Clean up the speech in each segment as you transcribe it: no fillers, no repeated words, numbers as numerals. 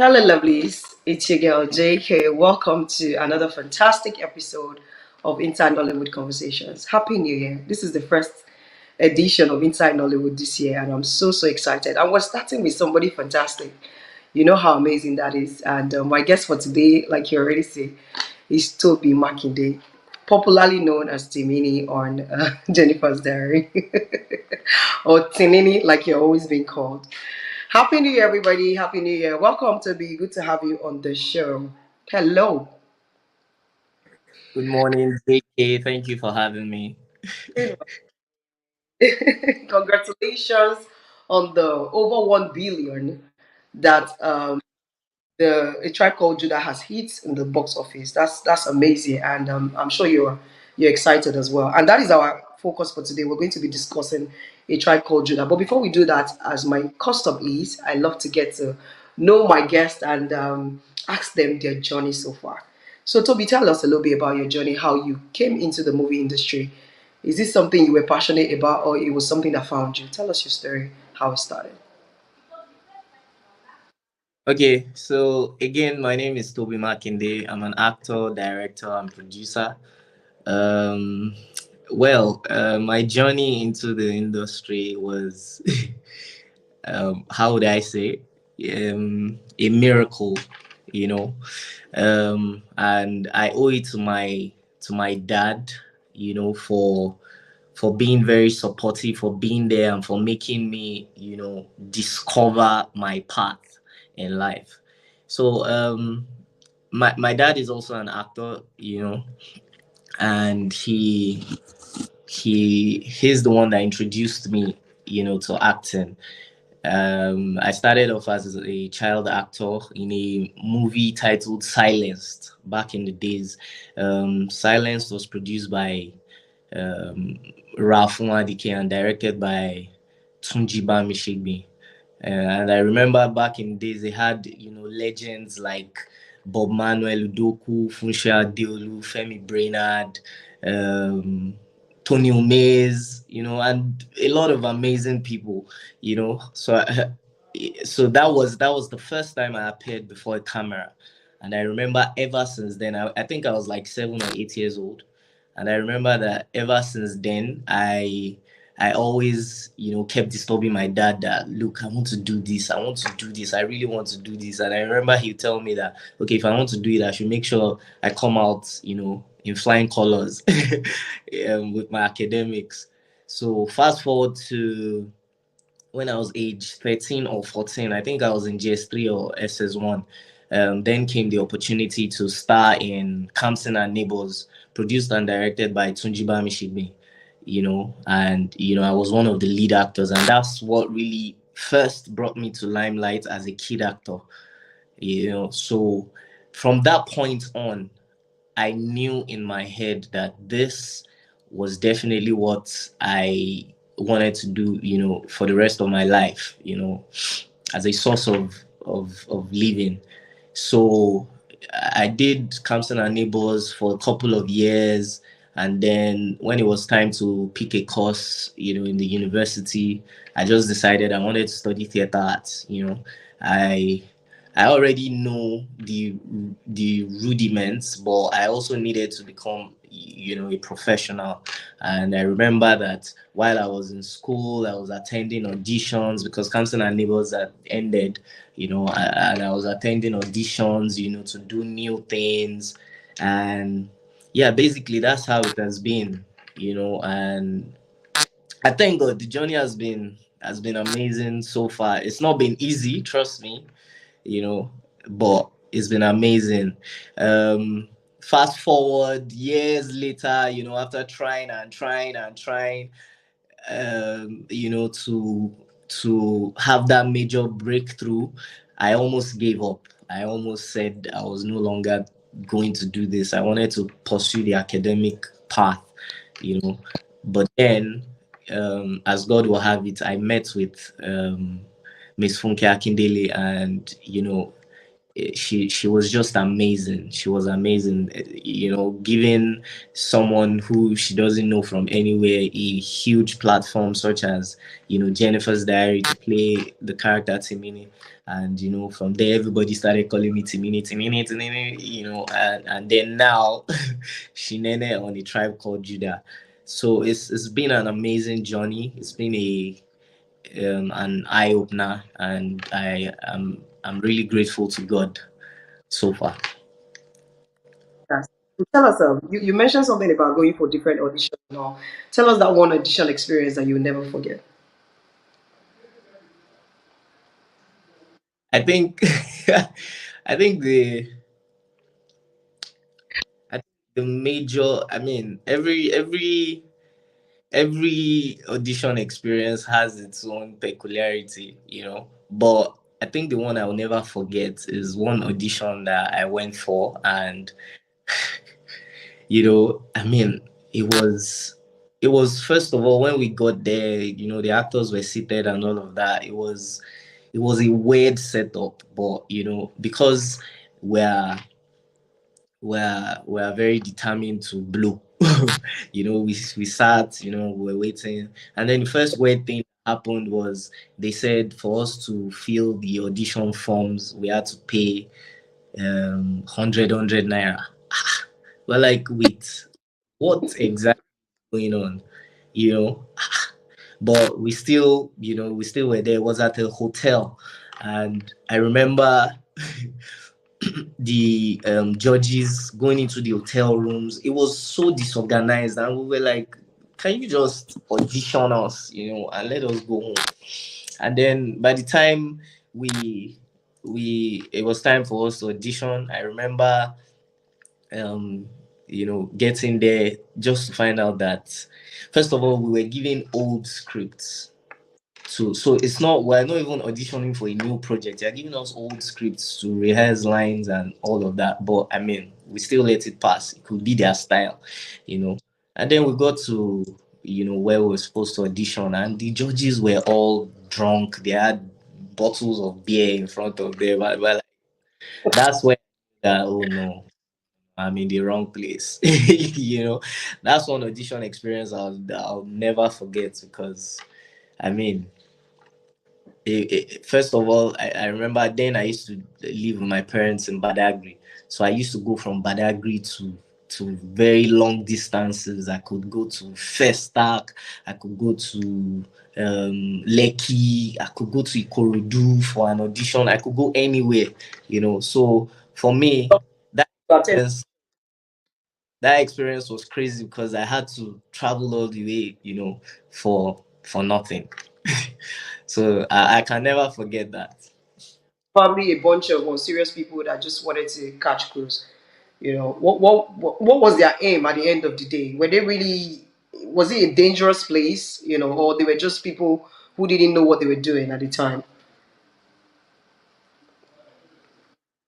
Hello, lovelies. It's your girl JK. Welcome to another fantastic episode of Inside Nollywood Conversations. Happy New Year. This is the first edition of Inside Nollywood this year, and I'm so excited. And we're starting with somebody fantastic. You know how amazing that is. And my guest for today, like you already say, is Tobi Makinde, popularly known as Timini on Jennifer's Diary, or Tinini, like you're always being called. Happy New Year, everybody. Happy New Year. Welcome to be good to have you on the show. Hello. Good morning, JK. Thank you for having me. Congratulations on the over 1 billion that the A Tribe Called Judah has hit in the box office. That's amazing, and I'm sure you're excited as well. And that is our focus for today. We're going to be discussing A Tribe Called Judah. But before we do that, as my custom is, I love to get to know my guest and ask them their journey so far. So, Toby, tell us a little bit about your journey, how you came into the movie industry. Is this something you were passionate about, or it was something that found you? Tell us your story, how it started. Okay, so again, my name is Tobi Makinde. I'm an actor, director, and producer. Um, my journey into the industry was, how would I say, a miracle, you know. And I owe it to my dad, for being very supportive, for being there, and for making me, discover my path in life. So my dad is also an actor, and he's the one that introduced me, to acting. I started off as a child actor in a movie titled Silenced back in the days. Silenced was produced by um, Ralph Nwadike and directed by Tunji Bamishigbe. And I remember back in the days they had, legends like Bob Manuel Udoku, Funsha Adeolu, Femi Brainerd, um, Tony Umays, and a lot of amazing people, So that was the first time I appeared before a camera, and I remember ever since then. I think I was like 7 or 8 years old, and I remember that ever since then I always, kept disturbing my dad that, look, I want to do this. I want to do this. I really want to do this. And I remember he'd tell me that, okay, if I want to do it, I should make sure I come out, in flying colors with my academics. So fast forward to when I was age 13 or 14, I think I was in GS3 or SS1. Then came the opportunity to star in Kamsin and Neighbors, produced and directed by Tunji Bamishigbe, and I was one of the lead actors, and that's what really first brought me to limelight as a kid actor. So from that point on, I knew in my head that this was definitely what I wanted to do, for the rest of my life, as a source of living. So I did Kamsen and Neighbors for a couple of years. And then when it was time to pick a course, in the university, I just decided I wanted to study theater arts. I I already know the rudiments, but I also needed to become, a professional. And I remember that while I was in school, I was attending auditions because Kamsin and Neighbors had ended, and I was attending auditions, to do new things. And yeah, basically that's how it has been, and I thank God the journey has been amazing so far. It's not been easy, trust me, but it's been amazing. Um, Fast forward years later, after trying and trying and trying, to have that major breakthrough, I almost gave up. I almost said I was no longer going to do this. I wanted to pursue the academic path, you know. But then, as God will have it, I met with Miss Funke Akindele, and she was just amazing. She was amazing, giving someone who she doesn't know from anywhere a huge platform such as Jennifer's Diary to play the character Timini And from there everybody started calling me Timini, Timini, Timini, and then now Shinene on a Tribe Called Judah. So it's been an amazing journey. It's been an eye opener, and I'm really grateful to God so far. Yes. Tell us, you mentioned something about going for different auditions and all. Tell us that one audition experience that you'll never forget. I think I think the I think the major, I mean, every audition experience has its own peculiarity. But I think the one I will never forget is one audition that I went for, and I mean, it was it was first of all when we got there, the actors were seated and all of that. It was a weird setup, but because we're we're very determined to blow. We sat, we were waiting, and then the first weird thing that happened was they said for us to fill the audition forms, we had to pay 100 naira. We're like, wait, what exactly going on? You know, but we still were there. It was at a hotel, and I remember the judges going into the hotel rooms. It was so disorganized, and we were like, "Can you just audition us, and let us go home?" And then by the time we it was time for us to audition, I remember getting there just to find out that first of all we were given old scripts. So it's not we're not even auditioning for a new project. They're giving us old scripts to rehearse lines and all of that. But I mean, we still let it pass. It could be their style, you know. And then we got to where we were supposed to audition, and the judges were all drunk. They had bottles of beer in front of them. Well, that's where oh no, I'm in the wrong place. That's one audition experience I'll never forget because I mean first of all, I remember then I used to live with my parents in Badagry. So I used to go from Badagry to very long distances. I could go to Festac, I could go to Lekki, I could go to Ikorodu for an audition, I could go anywhere. So for me, that Attend. experience, that experience was crazy because I had to travel all the way, for nothing. So I can never forget that. Probably a bunch of serious people that just wanted to catch cruise. What was their aim at the end of the day? Were they really was it a dangerous place, or they were just people who didn't know what they were doing at the time?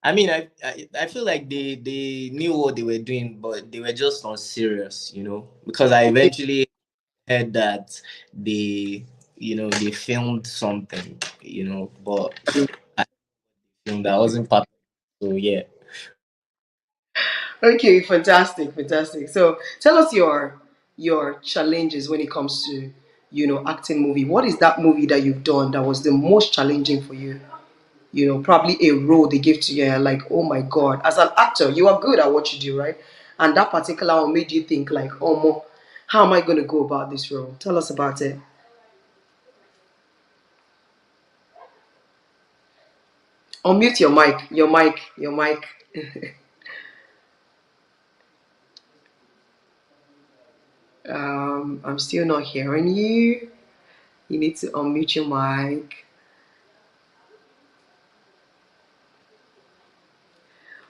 I mean, I feel like they knew what they were doing, but they were just not serious. Because I Okay. eventually heard that they filmed something, but I filmed that wasn't part. So yeah. Okay, fantastic, fantastic. So tell us your challenges when it comes to acting movie. What is that movie that you've done that was the most challenging for you? Probably a role they gave to you, and like, oh my god, as an actor, you are good at what you do, right? And that particular one made you think like, oh, how am I going to go about this role? Tell us about it. Unmute your mic, your mic. I'm still not hearing you. You need to unmute your mic.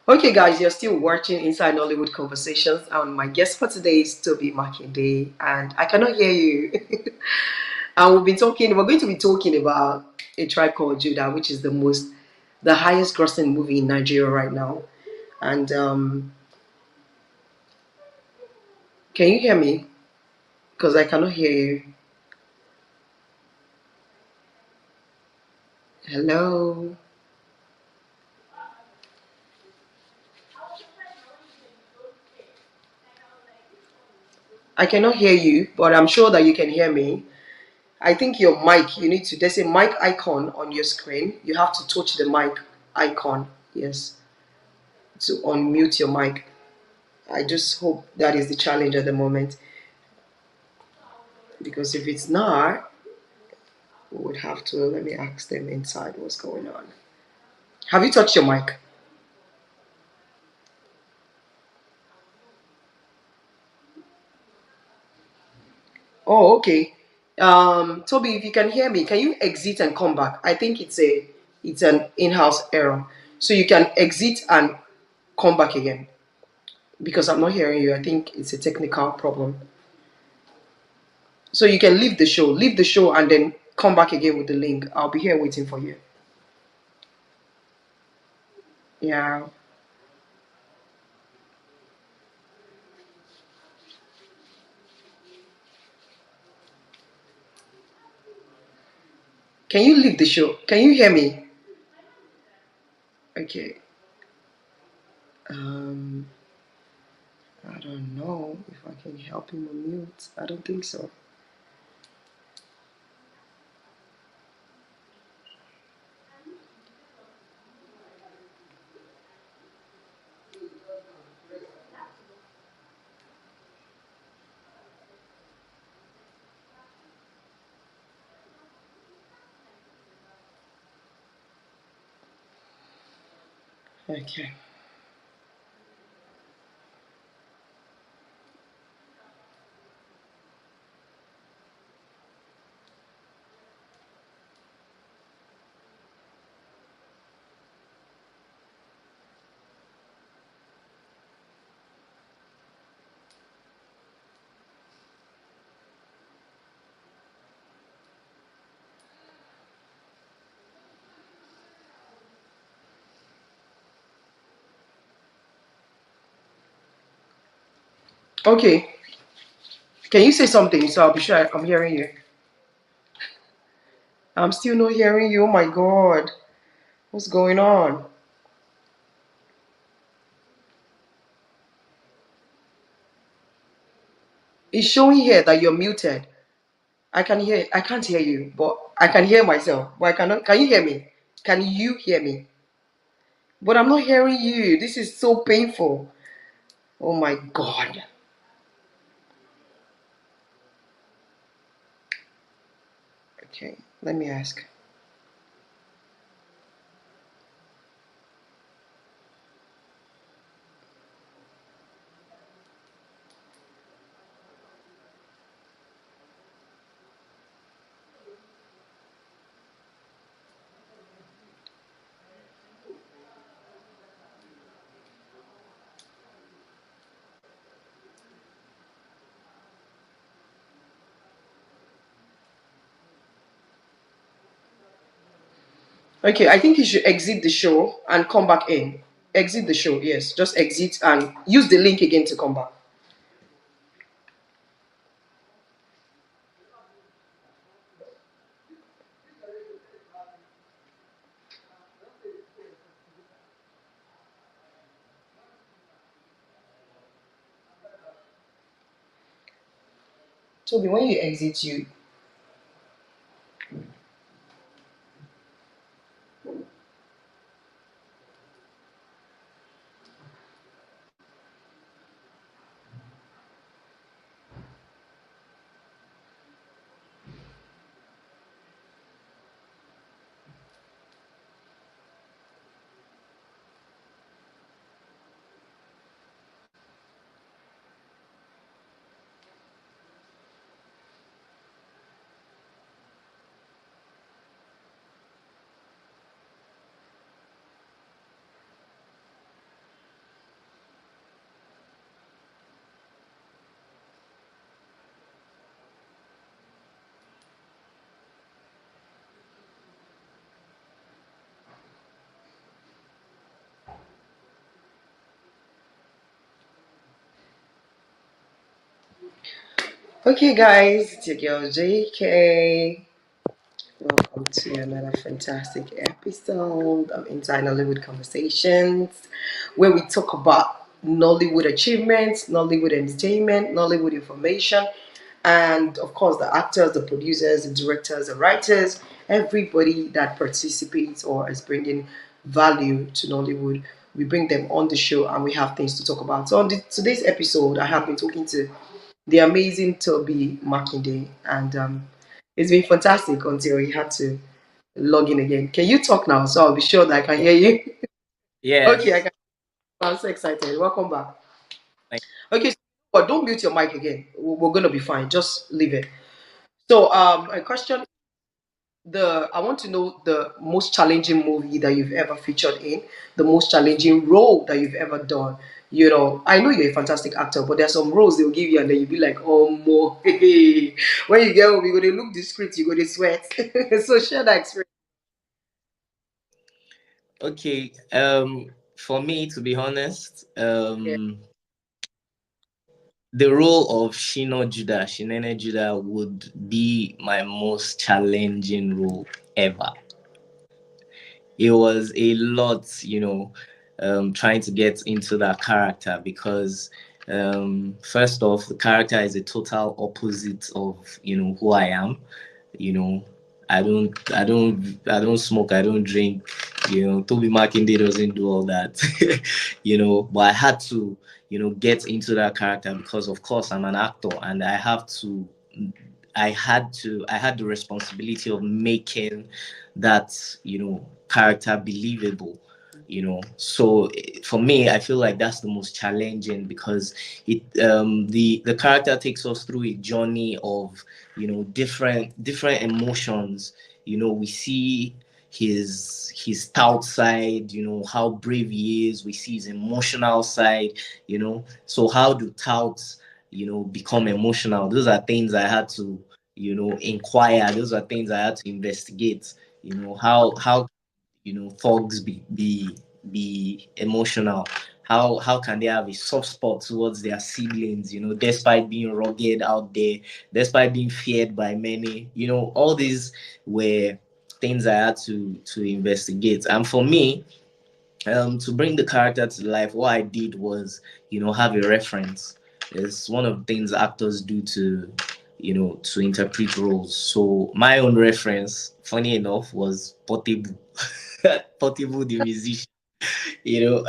Okay, guys, you're still watching Inside Nollywood Conversations, and my guest for today is Tobi Makinde, and I cannot hear you. And we're going to be talking about A Tribe Called Judah, which is the highest grossing movie in Nigeria right now. And can you hear me? Because I cannot hear you. Hello. I cannot hear you, but I'm sure that you can hear me. I think your mic, you need to, there's a mic icon on your screen. You have to touch the mic icon, yes, to unmute your mic. I just hope that is the challenge at the moment, because if it's not, we would have to, let me ask them inside what's going on. Have you touched your mic? Oh, okay. Toby, if you can hear me, can you exit and come back? I think it's an in-house error. So you can exit and come back again because I'm not hearing you. I think it's a technical problem. So you can leave the show, and then come back again with the link. I'll be here waiting for you. Yeah. Can you leave the show? Can you hear me? Okay. Um, I don't know if I can help him unmute. I don't think so. Okay. Okay. Can you say something so I'll be sure I'm hearing you? I'm still not hearing you. Oh my god. What's going on? It's showing here that you're muted. I can't hear you, but I can hear myself. But I cannot can you hear me? Can you hear me? But I'm not hearing you. This is so painful. Oh my god. Okay, let me ask. Okay, I think you should exit the show and come back in. Exit the show, yes. Just exit and use the link again to come back. Toby, when you exit, you okay, guys, it's your girl JK. Welcome to another fantastic episode of Inside Nollywood Conversations, where we talk about Nollywood achievements, Nollywood entertainment, Nollywood information, and of course the actors, the producers, the directors, the writers, everybody that participates or is bringing value to Nollywood. We bring them on the show and we have things to talk about. So on today's episode, I have been talking to the amazing Tobi Makinde, and it's been fantastic until he had to log in again. Can you talk now? So I'll be sure that I can hear you. Okay, I Yes. can. I'm so excited. Welcome back. Thank Okay, so, but don't mute your mic again. We're gonna be fine. Just leave it. So, a question: the I want to know the most challenging movie that you've ever featured in, the most challenging role that you've ever done. You know, I know you're a fantastic actor, but there's some roles they'll give you, and then you'll be like, "Oh, more." When you get home, you're gonna look the script, you're gonna sweat. So share that experience. Okay. For me, to be honest, Yeah. the role of Shinene Judah would be my most challenging role ever. It was a lot, trying to get into that character because, first off, the character is a total opposite of, who I am. You know, I don't smoke, I don't drink. Tobi Makinde doesn't do all that. But I had to, get into that character because, of course, I'm an actor and I had the responsibility of making that, character believable. So for me, I feel like that's the most challenging because the character takes us through a journey of, different emotions. We see his stout side, how brave he is. We see his emotional side. So how do touts, become emotional? Those are things I had to, inquire. Those are things I had to investigate. How thugs be emotional. How can they have a soft spot towards their siblings, despite being rugged out there, despite being feared by many. All these were things I had to investigate. And for me, to bring the character to life, what I did was, have a reference. It's one of the things actors do to interpret roles. So my own reference, funny enough, was Portable. Portable the musician. You know,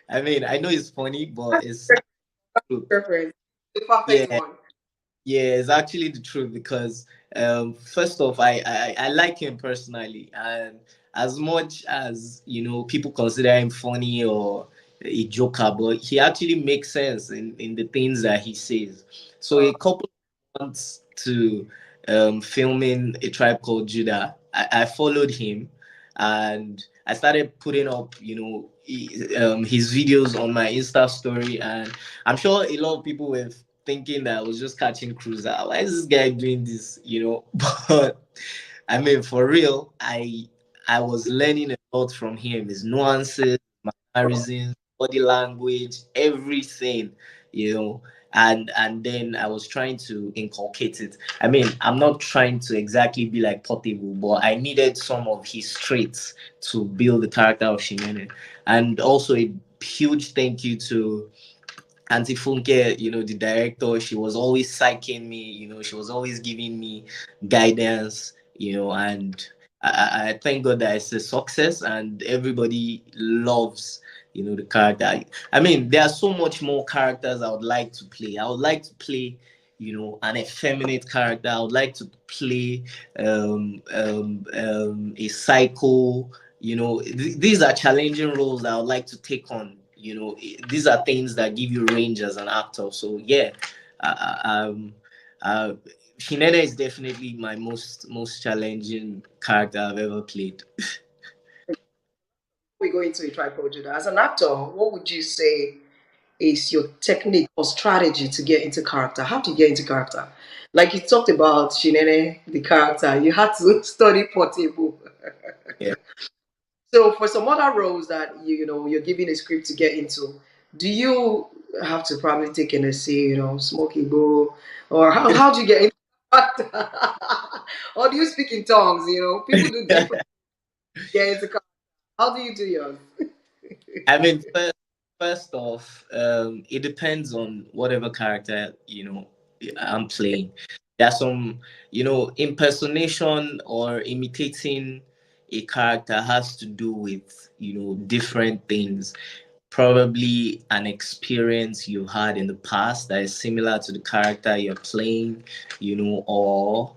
I mean, I know it's funny, but it's true. Preference, the perfect Yeah, one. yeah, it's actually the truth because first off, I like him personally, and as much as people consider him funny or a joker, but he actually makes sense in the things that he says. So Uh, a couple of months to filming A Tribe Called Judah, I followed him, and I started putting up his videos on my Insta story, and I'm sure a lot of people were thinking that I was just catching cruiser. Why is this guy doing this? But I mean, for real, I was learning a lot from him. His nuances, mannerisms, body language, everything. You know, and then I was trying to inculcate it. I mean, I'm not trying to exactly be like Portable, but I needed some of his traits to build the character of Shimene. And also a huge thank you to Auntie Funke, the director. She was always psyching me, she was always giving me guidance, and I thank God that it's a success and everybody loves, the character. I mean, there are so much more characters I would like to play. I would like to play, an effeminate character. I would like to play a psycho. These are challenging roles that I would like to take on. These are things that give you range as an actor. So yeah, um, uh, Shineda is definitely my most challenging character I've ever played. we go into a tripod Judah. As an actor, what would you say is your technique or strategy to get into character? How to get into character? Like you talked about Shinene, the character, you had to study Portable. Yeah. So for some other roles that you're giving a script to get into, do you have to probably take an essay, Smoky Bow, or how do you get into character? Or do you speak in tongues? People do different get into character. How do you do yours? I mean, first off, it depends on whatever character I'm playing. There's some, impersonation or imitating a character has to do with, different things. Probably an experience you had in the past that is similar to the character you're playing, or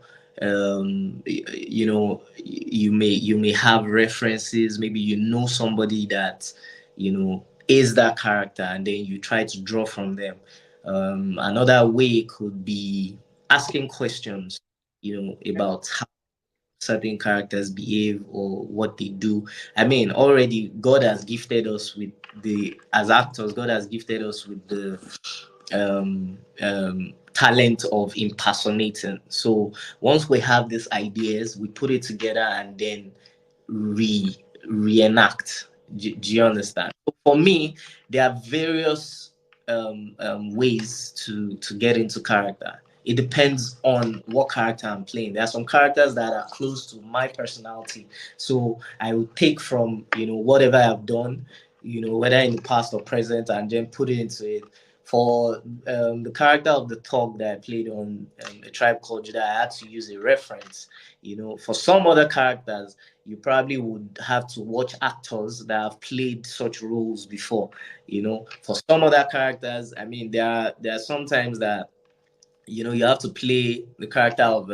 you may have references. Maybe somebody that is that character, and then you try to draw from them. Another way could be asking questions, about how certain characters behave or what they do. I mean, already God has gifted us with as actors, God has gifted us with the talent of impersonating. So once we have these ideas, we put it together and then re reenact. Do you understand? So for me, there are various ways to get into character. It depends on what character I'm playing. There are some characters that are close to my personality, so I will take from whatever I've done, whether in the past or present, and then put it into it. For the character of the Thug that I played on A Tribe Called Judah, I had to use a reference. For some other characters, you probably would have to watch actors that have played such roles before. For some other characters, I mean, there are sometimes that you have to play the character of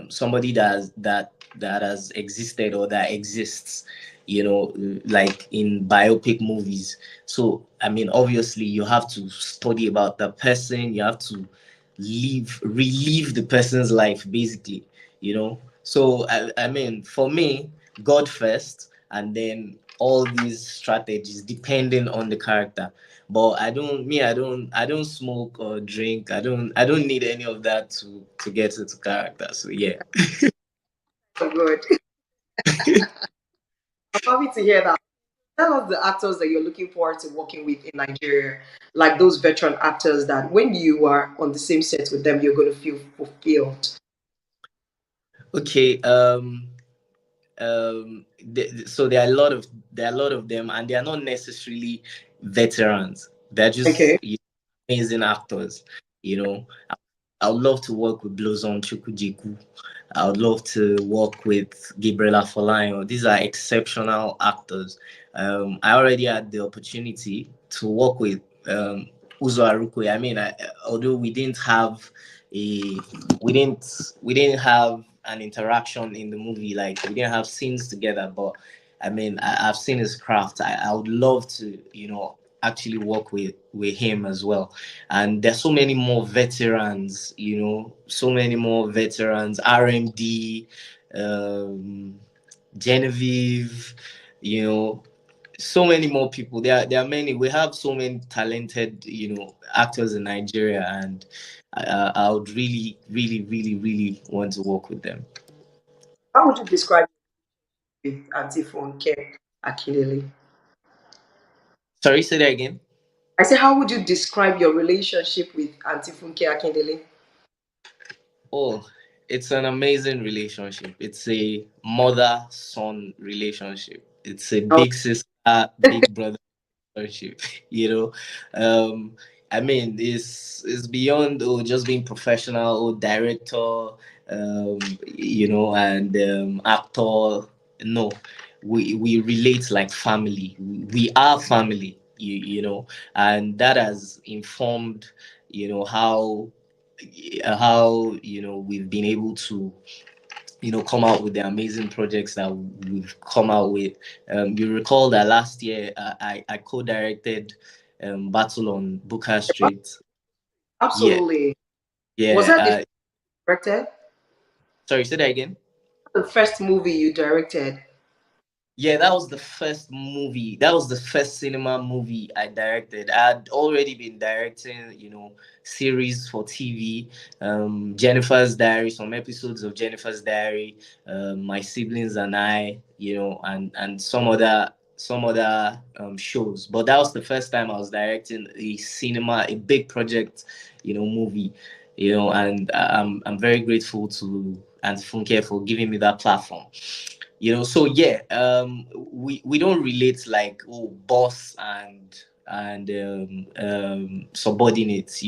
somebody that has existed or that exists, like in biopic movies. So I mean, obviously you have to study about the person. You have to relive the person's life, basically. So I mean, for me, God first, and then all these strategies depending on the character. But I don't smoke or drink. I don't need any of that to get into character. So yeah. So good. I'm happy to hear that. Tell us the actors that you're looking forward to working with in Nigeria, like those veteran actors that when you are on the same set with them, you're going to feel fulfilled. Okay. So there are a lot of them, and they are not necessarily veterans. They're just Okay. amazing actors. You know, I would love to work with Blossom Chukwujiku. I would love to work with Gabriela Folayo. These are exceptional actors. I already had the opportunity to work with Uzo Arukwe. I mean, although a we didn't have an interaction in the movie, like we didn't have scenes together, but I mean, I've seen his craft. I would love to, actually work with him as well. And there's so many more veterans, so many more veterans. RMD, um, Genevieve, you know, so many more people. There are many. We have so many talented, actors in Nigeria, and I would really, really, really, really want to work with them. How would you describe with Auntie Funke Akindele? Sorry, say that again. I say, how would you describe your relationship with Auntie Funke Akindele? Oh, it's an amazing relationship. It's a mother-son relationship. It's a Oh, big sister, big brother relationship. you know I mean, it's beyond just being professional or director, and actor. No, we relate like family. We are family, and that has informed how we've been able to come out with the amazing projects that we've come out with. You recall that last year I co-directed Battle on Booker Street. Yeah, absolutely. Was yeah. that the directed? Sorry, say that again. The first movie you directed? Yeah, that was the first movie. That was the first cinema movie I directed. I had already been directing, series for TV, Jennifer's Diary, some episodes of Jennifer's Diary, My Siblings and I, and some other shows. But that was the first time I was directing a big project, movie, and I'm very grateful to Auntie Funke for giving me that platform. So yeah, we don't relate like, oh, boss and and subordinates.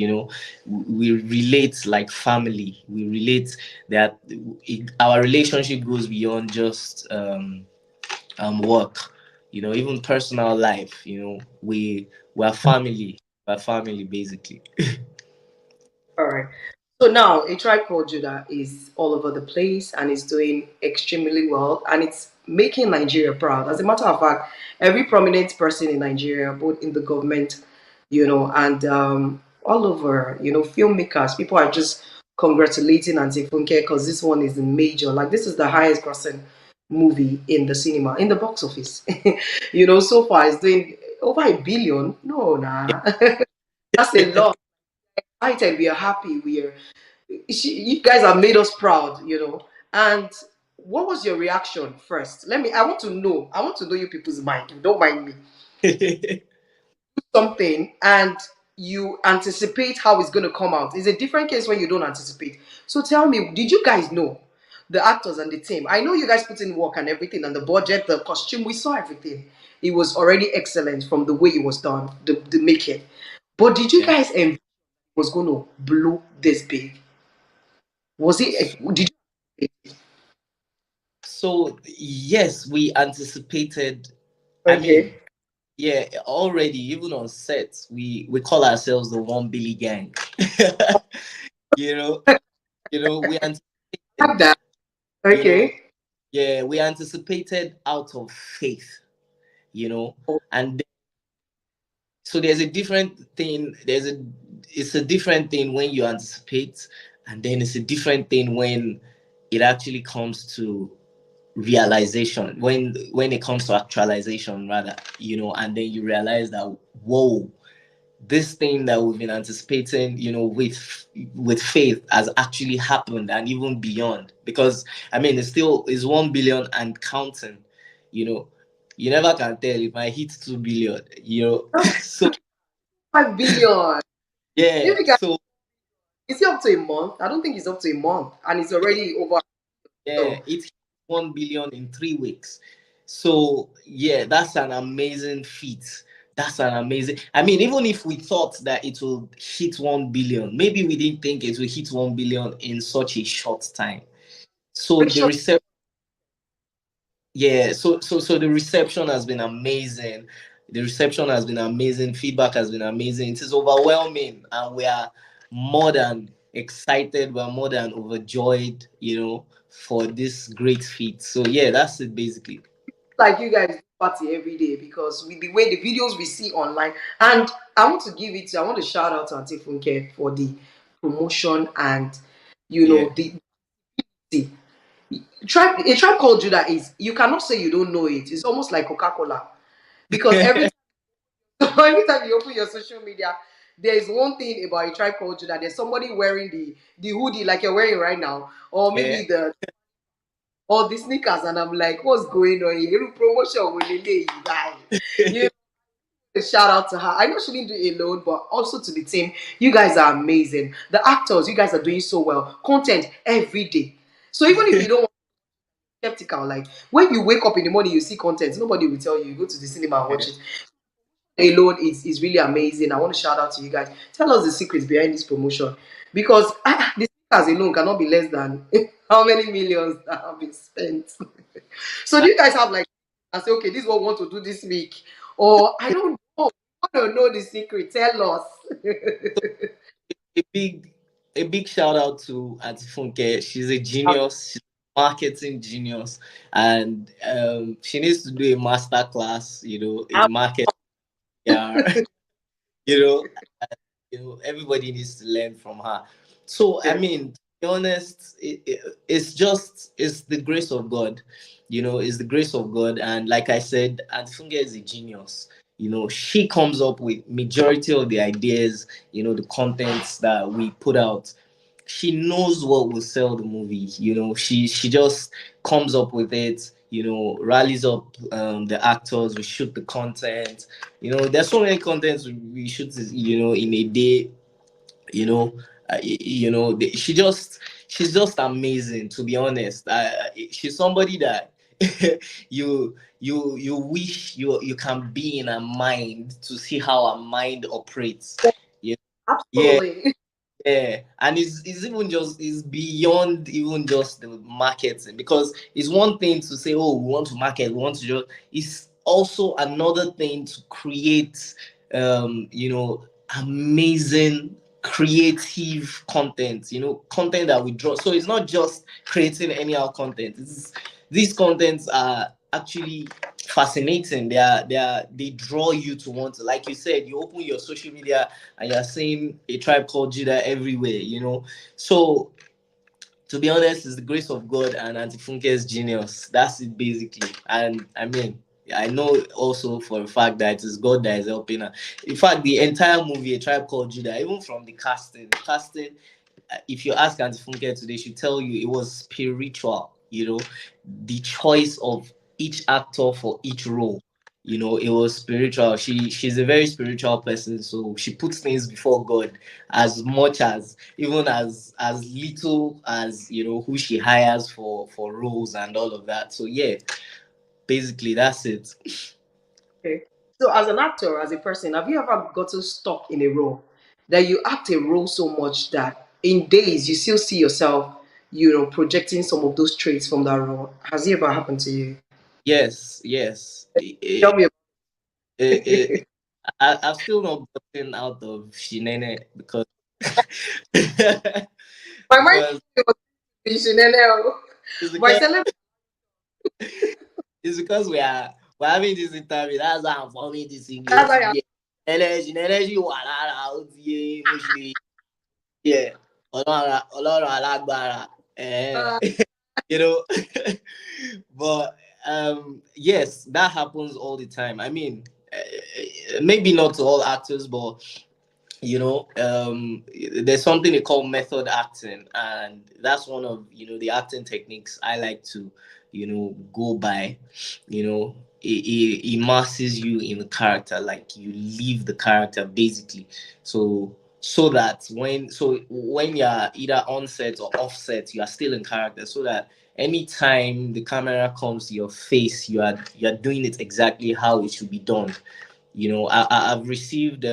We relate like family. We relate that our relationship goes beyond just work. Even personal life. We're family. We're family basically. All right. So now a tribe called Judah is all over the place and is doing extremely well, and it's making Nigeria proud. As a matter of fact, every prominent person in Nigeria, both in the government, and all over, filmmakers, people are just congratulating Auntie Funke because this one is major. Like this is the highest grossing movie in the cinema, in the box office. So far it's doing over 1 billion. No, nah, that's a lot. Excited, we are happy, you guys have made us proud, and what was your reaction first? I want to know you people's mind. You don't mind me something, and you anticipate how it's going to come out. It's a different case when you don't anticipate. So tell me, did you guys know, the actors and the team? I know you guys put in work and everything, and the budget, the costume, we saw everything. It was already excellent from the way it was done, the making. But did you Yeah. guys envision it was going to blow this big? Was it? Did you? So yes, we anticipated. I mean, Okay. yeah, already even on set, we call ourselves the One Billy Gang. you know, we Like anticipated. that. You know, Okay. yeah, we anticipated out of faith. And so there's a different thing. It's a different thing when you anticipate, and then it's a different thing when it actually comes to realization, when it comes to actualization rather, and then you realize that, whoa, this thing that we've been anticipating, with faith, has actually happened, and even beyond. Because I mean, it's still is 1 billion and counting. you know you never can tell, if I hit 2 billion. So 5 billion. yeah, If you guys, so is it up to a month? I don't think it's up to a month, and it's already over. yeah, So, it hit 1 billion in 3 weeks. So yeah, that's an amazing feat. That's an amazing. I mean, even if we thought that it will hit 1 billion, maybe we didn't think it will hit 1 billion in such a short time. So make the sure reception, yeah, so the reception has been amazing. The reception has been amazing. Feedback has been amazing. It is overwhelming, and we are more than excited. We are more than overjoyed, for this great feat. So yeah, that's it basically. like you guys party every day because with the way the videos we see online, and I want to shout out to Auntie Funke for the promotion and Yeah. the tribe called Judah is, you cannot say you don't know it. It's almost like Coca-Cola because every time you open your social media, there is one thing about a tribe culture that there's somebody wearing the hoodie like you're wearing right now, or Yeah. maybe the sneakers, and I'm like, what's going on here? You promotion with the you guys. You know, shout out to her. I know she didn't do it alone, but also to the team. You guys are amazing. The actors, you guys are doing so well. Content every day. So even if you don't want skeptical, like when you wake up in the morning, you see content. Nobody will tell you. You go to the cinema and watch it alone is really amazing. I want to shout out to you guys. Tell us the secrets behind this promotion because the stickers alone cannot be less than how many millions that have been spent. So do you guys have like, I say, okay, this is what we want to do this week, or I don't know. I don't know the secret. Tell us. a big a big shout out to Auntie Funke. She's a genius. She's a marketing genius, and she needs to do a master class, in marketing. Yeah, you know, everybody needs to learn from her. So I mean, to be honest, it's the grace of God. It's the grace of God. And like I said, Anfunga is a genius. She comes up with majority of the ideas, the contents that we put out. She knows what will sell the movie. She just comes up with it, rallies up the actors. We shoot the content. There's so many contents we shoot, in a day. you know she's just amazing, to be honest. She's somebody that you wish you can be in a mind to see how a mind operates. Yeah, yeah. Absolutely. Yeah, and it's even just it's beyond even just the marketing, because it's one thing to say, oh, we want to market, we want to just, it's also another thing to create you know, amazing creative content, you know, content that we draw. So it's not just creating anyhow content. These contents are actually fascinating. They draw you to want to, like you said, you open your social media and you're seeing a tribe called Judah everywhere, you know. So to be honest, it's the grace of God and Auntie Funke's genius. That's it basically. And I mean, I know also for a fact that it is God that is helping her. In fact, the entire movie, A Tribe Called Judah, even from the casting, if you ask Auntie Funke today, she'll tell you it was spiritual, you know, the choice of each actor for each role. You know, it was spiritual. She's a very spiritual person, so she puts things before God as much as, even as little as, you know, who she hires for roles and all of that. So yeah, basically that's it. Okay. So, as an actor, as a person, have you ever gotten stuck in a role that you act a role so much that in days you still see yourself, projecting some of those traits from that role? Has it ever happened to you? Yes, yes. Tell me It, about I've still not gotten out of Shinene because my mind because is Chanel. it's My because celebrity it's because we're having this interview. That's why I'm forming this that's English. why Energy wà lára ó ti yé bó ṣe yẹ Ọlọ́run alágbára. uh, You know. But yes, that happens all the time. I mean, maybe not to all actors, but you know, there's something they call method acting, and that's one of, you know, the acting techniques I like to, you know, go by. You know, it immerses you in the character, like you live the character basically. So that when you're either on set or off set, you are still in character, so that anytime the camera comes to your face, you're doing it exactly how it should be done. You know, I've received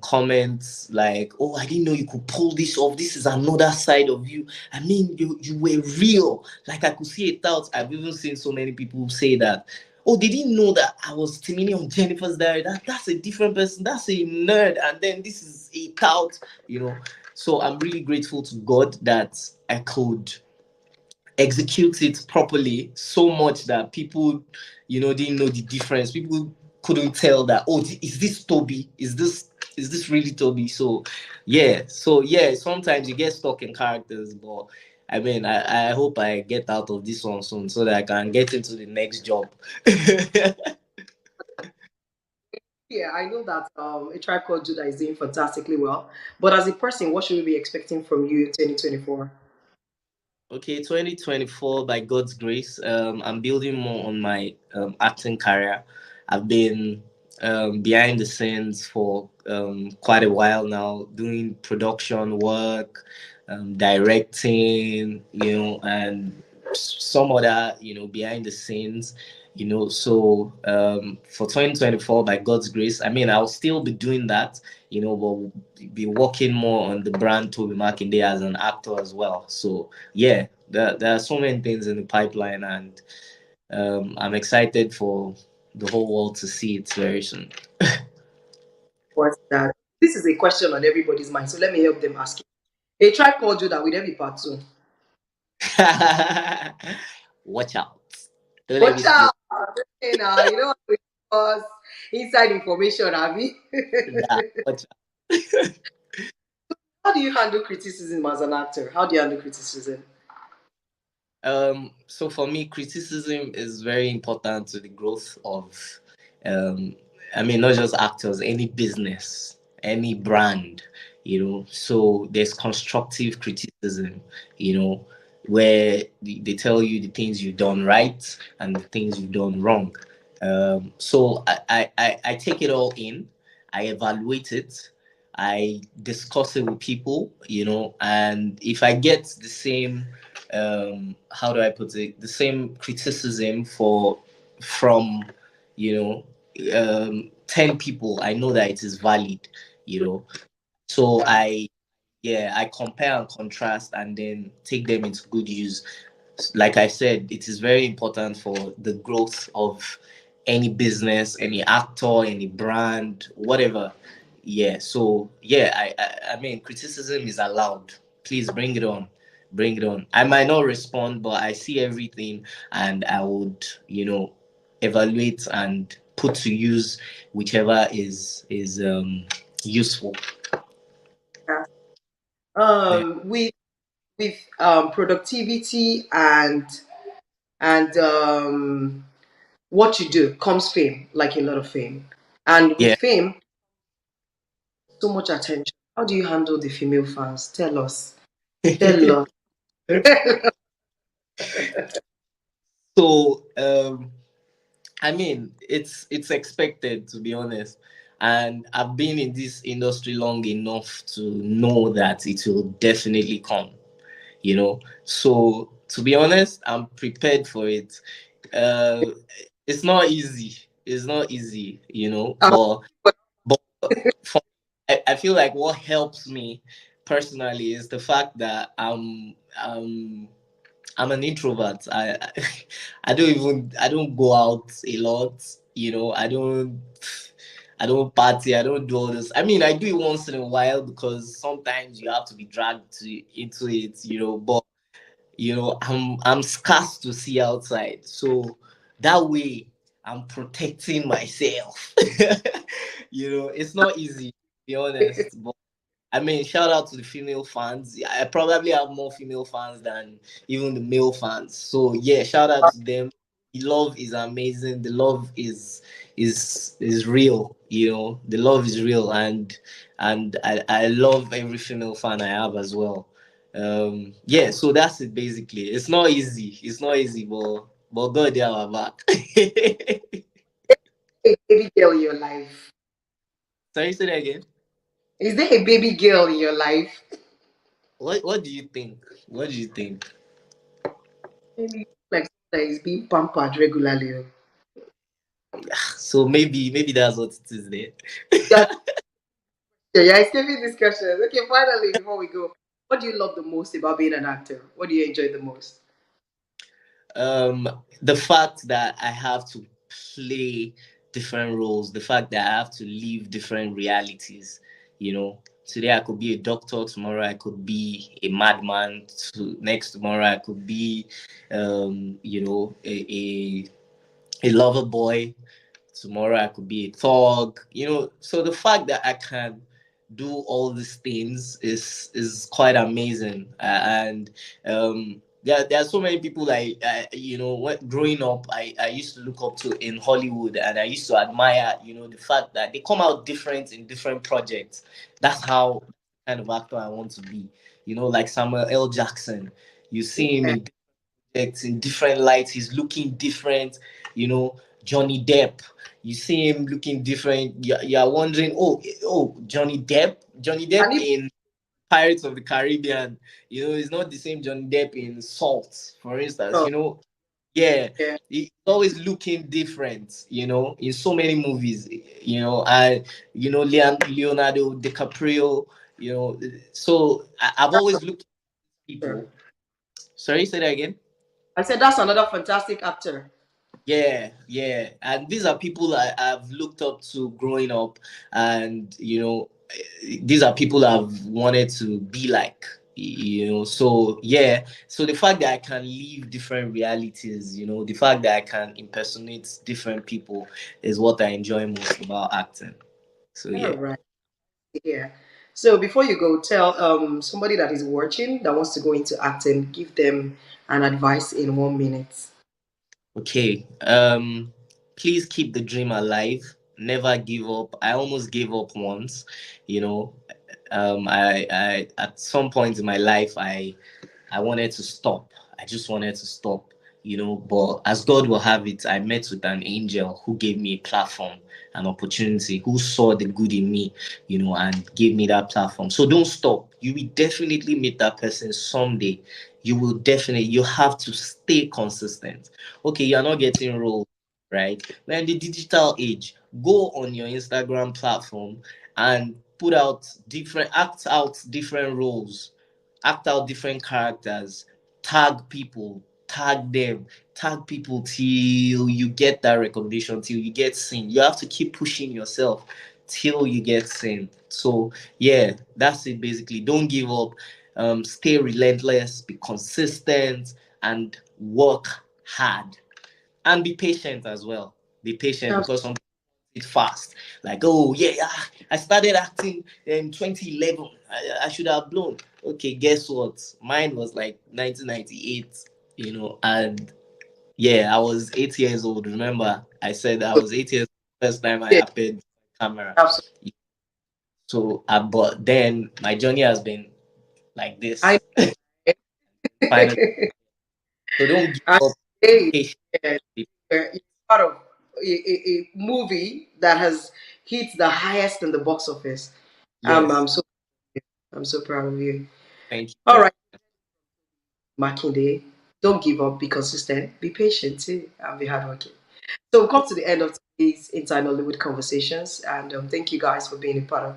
comments like, "Oh, I didn't know you could pull this off. This is another side of you. I mean, you were real. Like I could see it out." I've even seen so many people say that. Oh, they didn't know that I was Timini on Jennifer's Diary. That's a different person. That's a nerd. And then this is a tout. You know. So I'm really grateful to God that I could execute it properly so much that people, you know, didn't know the difference. People couldn't tell that, oh, is this Toby? Is this really Toby? So yeah, sometimes you get stuck in characters, but I mean, I hope I get out of this one soon so that I can get into the next job. yeah, I know that a tribe called Judah is doing fantastically well. But as a person, what should we be expecting from you in 2024? Okay, 2024, by God's grace, I'm building more on my acting career. I've been behind the scenes for quite a while now, doing production work, directing, you know, and some other, you know, behind the scenes, you know. So for 2024, by God's grace, I mean, I'll still be doing that, you know, but be working more on the brand Tobi Makinde as an actor as well. So yeah, there are so many things in the pipeline, and I'm excited for the whole world to see it very soon. What's that? This is a question on everybody's mind, so let me help them ask you. A tribe called Judah with every part two. Watch out! Don't let me Watch slip. out! Hey, now, you know us inside information, Abby. Yeah, watch How do you handle criticism as an actor? How do you handle criticism? So for me, criticism is very important to the growth of, um, I mean, not just actors, any business, any brand, you know. So there's constructive criticism, you know, where they tell you the things you've done right and the things you've done wrong. So I take it all in, I evaluate it, I discuss it with people, you know, and if I get the same how do I put it, the same criticism for from, you know, 10 people, I know that it is valid, you know. So Yeah. I, yeah, I compare and contrast and then take them into good use. Like I said, it is very important for the growth of any business, any actor, any brand, whatever. Yeah. So yeah, I mean, criticism is allowed. Please bring it on. Bring it on. I might not respond, but I see everything, and I would, evaluate and put to use whichever is useful. Yeah. Yeah. With productivity and what you do comes fame, like a lot of fame. And with Yeah. fame, so much attention. How do you handle the female fans? Tell us. Tell us. So I mean, it's expected, to be honest, and I've been in this industry long enough to know that it will definitely come. So to be honest, I'm prepared for it. Uh, it's not easy. It's not easy, Uh, but for, I feel like what helps me personally is the fact that I'm an introvert. I don't go out a lot. I don't party. I don't do all this. I mean, I do it once in a while because sometimes you have to be dragged into it. But I'm scarce to see outside. So that way, I'm protecting myself. It's not easy, to be honest. I mean, shout out to the female fans. Yeah, I probably have more female fans than even the male fans. So yeah, shout out to them. The love is amazing. The love is real. The love is real, and I love every female fan I have as well. Yeah, so that's it basically. It's not easy. It's not easy, but God, they have our back. a baby girl in your life? Sorry, say that again. Is there a baby girl in your life? What do you think? What do you think? Maybe like someone that is being pampered regularly. So maybe that's what it is there. Yeah, yeah, escaping discussions. Okay, finally, before we go, what do you love the most about being an actor? What do you enjoy the most? um the fact that I have to play different roles, the fact that I have to live different realities. Today I could be a doctor, tomorrow I could be a madman, next tomorrow I could be a lover boy, tomorrow I could be a thug. So the fact that I can do all these things is quite amazing. And there are so many people like growing up, I used to look up to in Hollywood, and I used to admire the fact that they come out different in different projects. That's how kind of actor I want to be. Like Samuel L. Jackson. You see him Yeah. in in different lights. He's looking different. You know, Johnny Depp. You see him looking different. You're wondering, oh, Johnny Depp. Johnny Depp And if in Pirates of the Caribbean. It's not the same Johnny Depp in Salt, for instance. so, Yeah, yeah. he's always looking different. In so many movies. And Leonardo DiCaprio. So I've That's always looked at another. people. Sorry, say that again. I said that's another fantastic actor. Yeah, yeah. And these are people I've looked up to growing up, and these are people I've wanted to be like. So yeah. So the fact that I can live different realities, the fact that I can impersonate different people is what I enjoy most about acting. So All yeah. right. Yeah. So before you go, tell somebody that is watching that wants to go into acting, give them an advice in 1 minute. Okay. Please keep the dream alive. Never give up. I almost gave up once. You know, I at some point in my life, I wanted to stop. I just wanted to stop. But as God will have it, I met with an angel who gave me a platform, an opportunity, who saw the good in me, and gave me that platform. So don't stop. You will definitely meet that person someday you will definitely, you have to stay consistent. Okay, you're not getting roles, right? We're in the digital age. Go on your Instagram platform and put out different, act out different roles, act out different characters, tag people, tag people till you get that recognition, till you get seen. You have to keep pushing yourself till you get seen. So yeah, that's it basically. Don't give up. Stay relentless, be consistent, and work hard. And be patient as well. Be patient Abs- because some it fast. Like, oh yeah, yeah, I started acting in 2011. I should have blown. Okay, guess what? Mine was like 1998. And yeah, I was 8 years old. Remember, I said I was 8 years old first time I yeah, appeared on camera. absolutely. So, but then my journey has been like I this. Finally, so don't give I up. say Patience. yeah, it's part of a movie that has hit the highest in the box office. Yes, I'm so proud of you. thank you All very right, Makinde, don't give up. Be consistent. Be patient too, and be hardworking. So we've much. come to the end of today's Inside Nollywood conversations, and thank you guys for being a part of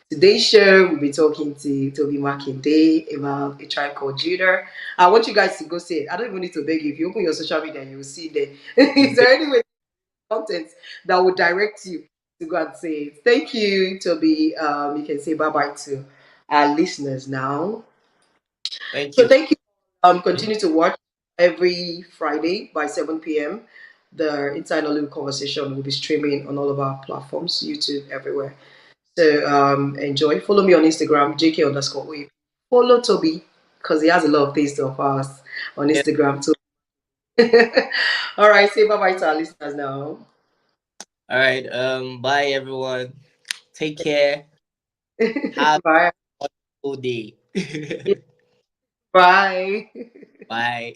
today's show. We'll be talking to Tobi Makinde about a tribe called Judah. I want you guys to go see it. I don't even need to beg you. If you open your social media, you will see there. Is there any way content that would direct you to go and say it? Thank you, Toby. You can say bye bye to our listeners now. Thank So you. thank you. Continue to watch every Friday by 7 p.m. The Inside Nollywood conversation will be streaming on all of our platforms, YouTube, everywhere. So enjoy. Follow me on Instagram, JK underscore wave. Follow Toby because he has a lot of things to offer us on Yeah. Instagram too. All right, say bye bye to our listeners now. All right. Bye everyone. Take care. Have Bye. a wonderful day. Bye. Bye.